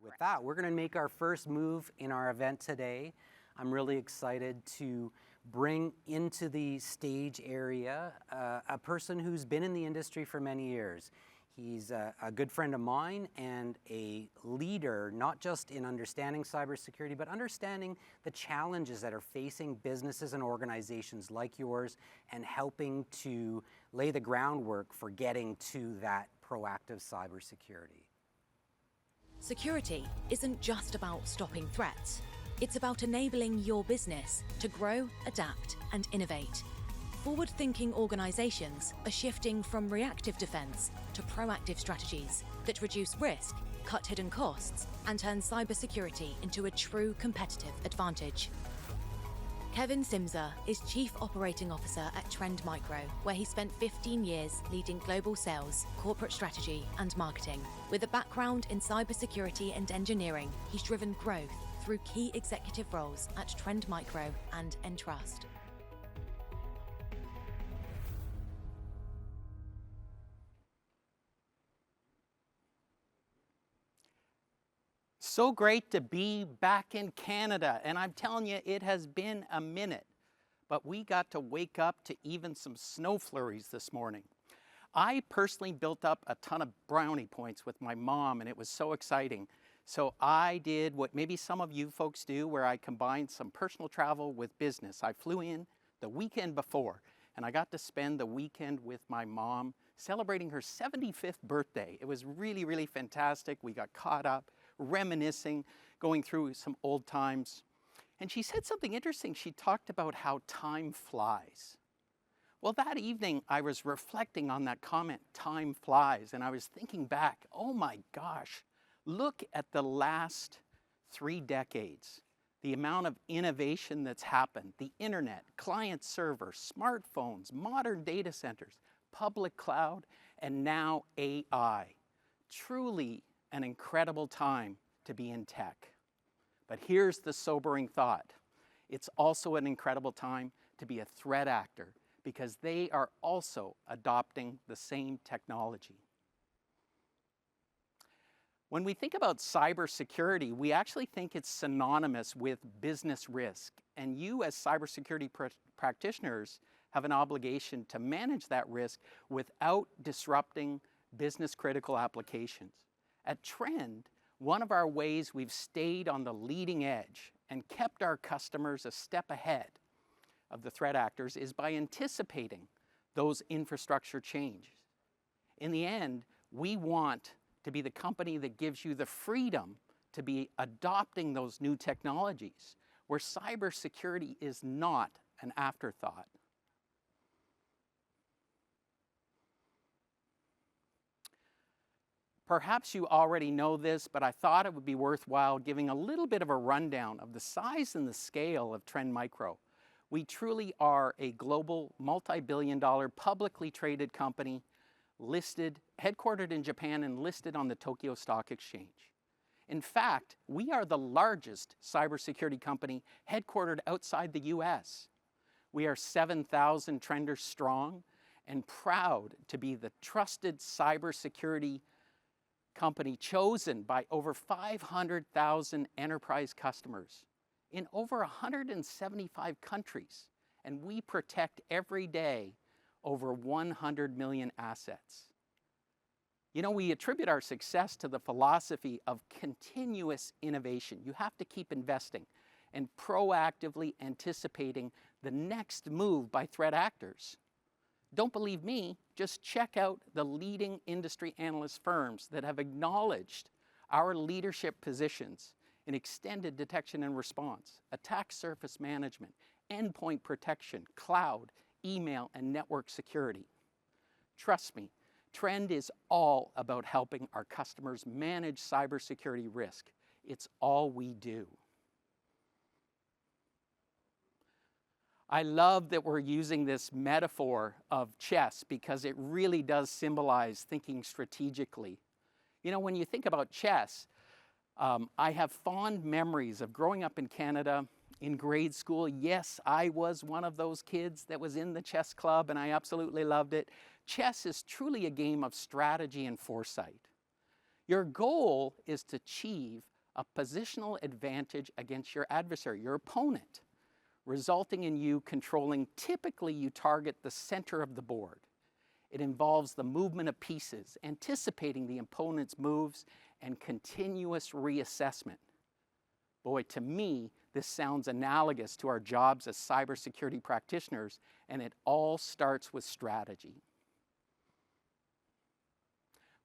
With that, we're going to make our first move in our event today. I'm really excited to bring into the stage area a person who's been in the industry for many years. He's a good friend of mine and a leader, not just in understanding cybersecurity, but understanding the challenges that are facing businesses and organizations like yours and helping to lay the groundwork for getting to that proactive cybersecurity. Security isn't just about stopping threats. It's about enabling your business to grow, adapt, and innovate. Forward-thinking organizations are shifting from reactive defense to proactive strategies that reduce risk, cut hidden costs, and turn cybersecurity into a true competitive advantage. Kevin Simzer is Chief Operating Officer at Trend Micro, where he spent 15 years leading global sales, corporate strategy, and marketing. With a background in cybersecurity and engineering, he's driven growth through key executive roles at Trend Micro and Entrust. So great to be back in Canada, and I'm telling you, it has been a minute, but we got to wake up to even some snow flurries this morning. I personally built up a ton of brownie points with my mom, and it was so exciting. So I did what maybe some of you folks do, where I combined some personal travel with business. I flew in the weekend before, and I got to spend the weekend with my mom celebrating her 75th birthday. It was really, really fantastic. We got caught up, reminiscing, going through some old times. And she said something interesting. She talked about how time flies. Well, that evening I was reflecting on that comment, time flies, and I was thinking back, oh my gosh, look at the last 3 decades. The amount of innovation that's happened, the internet, client server, smartphones, modern data centers, public cloud, and now AI. Truly an incredible time to be in tech. But here's the sobering thought. It's also an incredible time to be a threat actor, because they are also adopting the same technology. When we think about cybersecurity, we actually think it's synonymous with business risk. And you as cybersecurity practitioners have an obligation to manage that risk without disrupting business critical applications. At Trend, one of our ways we've stayed on the leading edge and kept our customers a step ahead of the threat actors is by anticipating those infrastructure changes. In the end, we want to be the company that gives you the freedom to be adopting those new technologies, where cybersecurity is not an afterthought. Perhaps you already know this, but I thought it would be worthwhile giving a little bit of a rundown of the size and the scale of Trend Micro. We truly are a global, multi-billion-dollar, publicly traded company, listed, headquartered in Japan and listed on the Tokyo Stock Exchange. In fact, we are the largest cybersecurity company headquartered outside the US. We are 7,000 Trenders strong and proud to be the trusted cybersecurity company chosen by over 500,000 enterprise customers in over 175 countries, and we protect every day over 100 million assets. You know, we attribute our success to the philosophy of continuous innovation. You have to keep investing and proactively anticipating the next move by threat actors. Don't believe me? Just check out the leading industry analyst firms that have acknowledged our leadership positions in extended detection and response, attack surface management, endpoint protection, cloud, email, and network security. Trust me, Trend is all about helping our customers manage cybersecurity risk. It's all we do. I love that we're using this metaphor of chess because it really does symbolize thinking strategically. You know, when you think about chess, I have fond memories of growing up in Canada in grade school. Yes, I was one of those kids that was in the chess club, and I absolutely loved it. Chess is truly a game of strategy and foresight. Your goal is to achieve a positional advantage against your adversary, your opponent, resulting in you controlling, typically you target the center of the board. It involves the movement of pieces, anticipating the opponent's moves, and continuous reassessment. Boy, to me, this sounds analogous to our jobs as cybersecurity practitioners, and it all starts with strategy.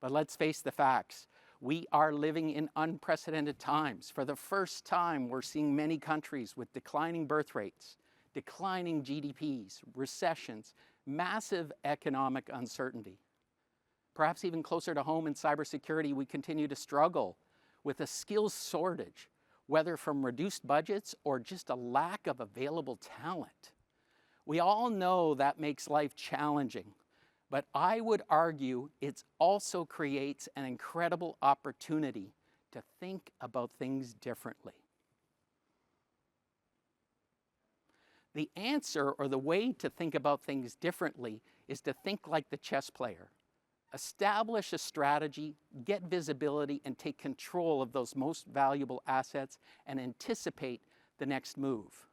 But let's face the facts. We are living in unprecedented times. For the first time, we're seeing many countries with declining birth rates, declining GDPs, recessions, massive economic uncertainty. Perhaps even closer to home in cybersecurity, we continue to struggle with a skills shortage, whether from reduced budgets or just a lack of available talent. We all know that makes life challenging, but I would argue it also creates an incredible opportunity to think about things differently. The answer, or the way to think about things differently, is to think like the chess player. Establish a strategy, get visibility, and take control of those most valuable assets and anticipate the next move.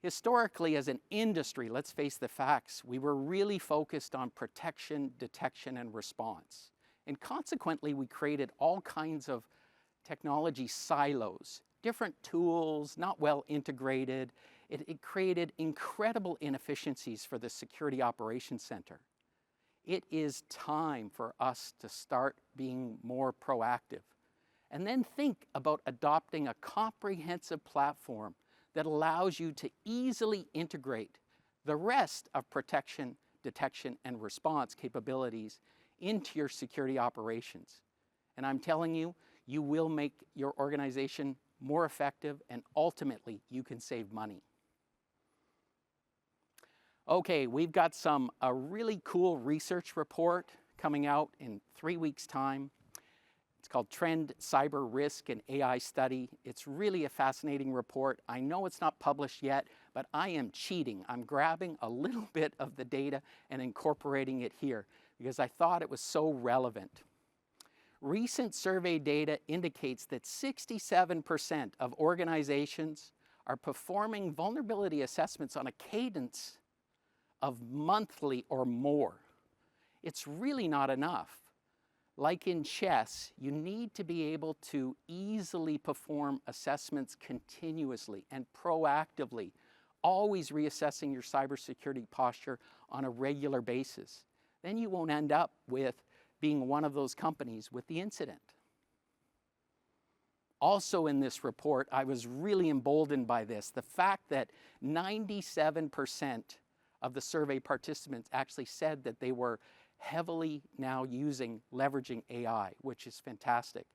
Historically, as an industry, let's face the facts, we were really focused on protection, detection, and response. And consequently, we created all kinds of technology silos, different tools, not well integrated. It created incredible inefficiencies for the Security Operations Center. It is time for us to start being more proactive, and then think about adopting a comprehensive platform that allows you to easily integrate the rest of protection, detection, and response capabilities into your security operations. And I'm telling you, you will make your organization more effective, and ultimately, you can save money. Okay, we've got a really cool research report coming out in 3 weeks' time. It's called Trend, Cyber Risk, and AI Study. It's really a fascinating report. I know it's not published yet, but I am cheating. I'm grabbing a little bit of the data and incorporating it here because I thought it was so relevant. Recent survey data indicates that 67% of organizations are performing vulnerability assessments on a cadence of monthly or more. It's really not enough. Like in chess, you need to be able to easily perform assessments continuously and proactively, always reassessing your cybersecurity posture on a regular basis. Then you won't end up with being one of those companies with the incident. Also in this report, I was really emboldened by this, the fact that 97% of the survey participants actually said that they were heavily now leveraging AI, which is fantastic.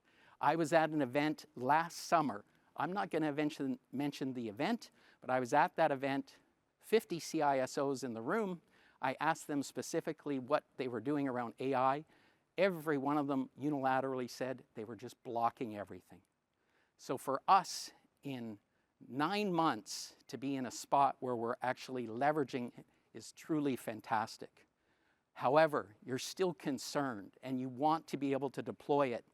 I was at an event last summer. I'm not going to mention the event, but I was at that event, 50 CISOs in the room. I asked them specifically what they were doing around AI. Every one of them unilaterally said they were just blocking everything. So for us in 9 months to be in a spot where we're actually leveraging it is truly fantastic. However, you're still concerned and you want to be able to deploy it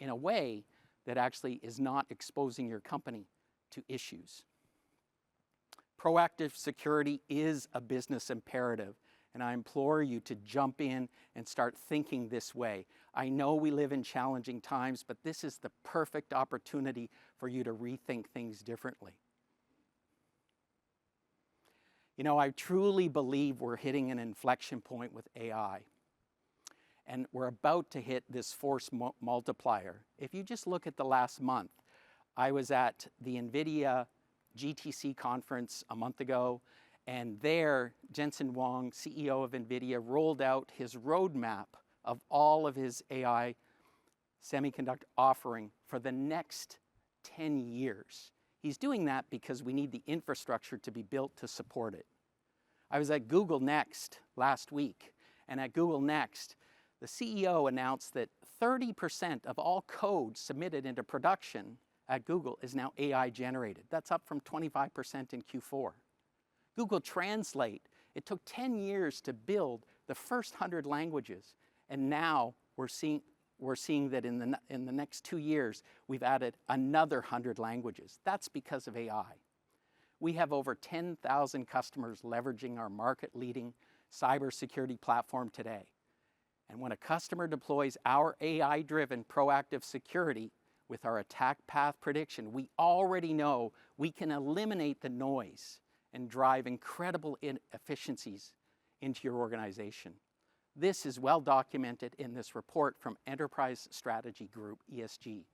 in a way that actually is not exposing your company to issues. Proactive security is a business imperative, and I implore you to jump in and start thinking this way. I know we live in challenging times, but this is the perfect opportunity for you to rethink things differently. You know, I truly believe we're hitting an inflection point with AI, and we're about to hit this force multiplier. If you just look at the last month, I was at the NVIDIA GTC conference a month ago, and there, Jensen Huang, CEO of NVIDIA, rolled out his roadmap of all of his AI semiconductor offering for the next 10 years. He's doing that because we need the infrastructure to be built to support it. I was at Google Next last week, and at Google Next, the CEO announced that 30% of all code submitted into production at Google is now AI generated. That's up from 25% in Q4. Google Translate, it took 10 years to build the first 100 languages, and now we're seeing we're seeing that in the next 2 years, we've added another 100 languages. That's because of AI. We have over 10,000 customers leveraging our market-leading cybersecurity platform today. And when a customer deploys our AI-driven proactive security with our attack path prediction, we already know we can eliminate the noise and drive incredible efficiencies into your organization. This is well documented in this report from Enterprise Strategy Group, ESG.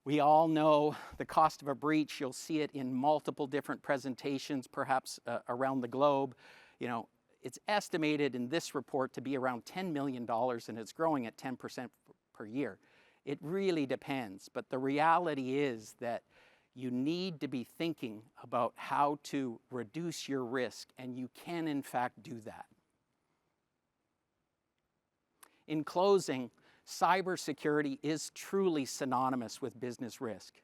We all know the cost of a breach. You'll see it in multiple different presentations, perhaps around the globe. You know, it's estimated in this report to be around $10 million, and it's growing at 10% per year. It really depends, but the reality is that you need to be thinking about how to reduce your risk, and you can in fact do that. In closing, cybersecurity is truly synonymous with business risk.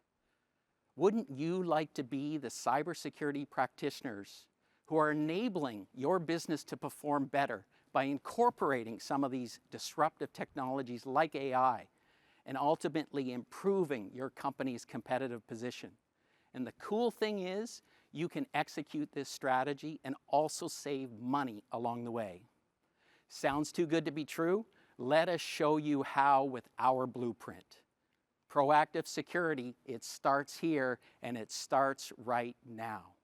Wouldn't you like to be the cybersecurity practitioners who are enabling your business to perform better by incorporating some of these disruptive technologies like AI and ultimately improving your company's competitive position? And the cool thing is, you can execute this strategy and also save money along the way. Sounds too good to be true? Let us show you how with our blueprint. Proactive security, it starts here and it starts right now.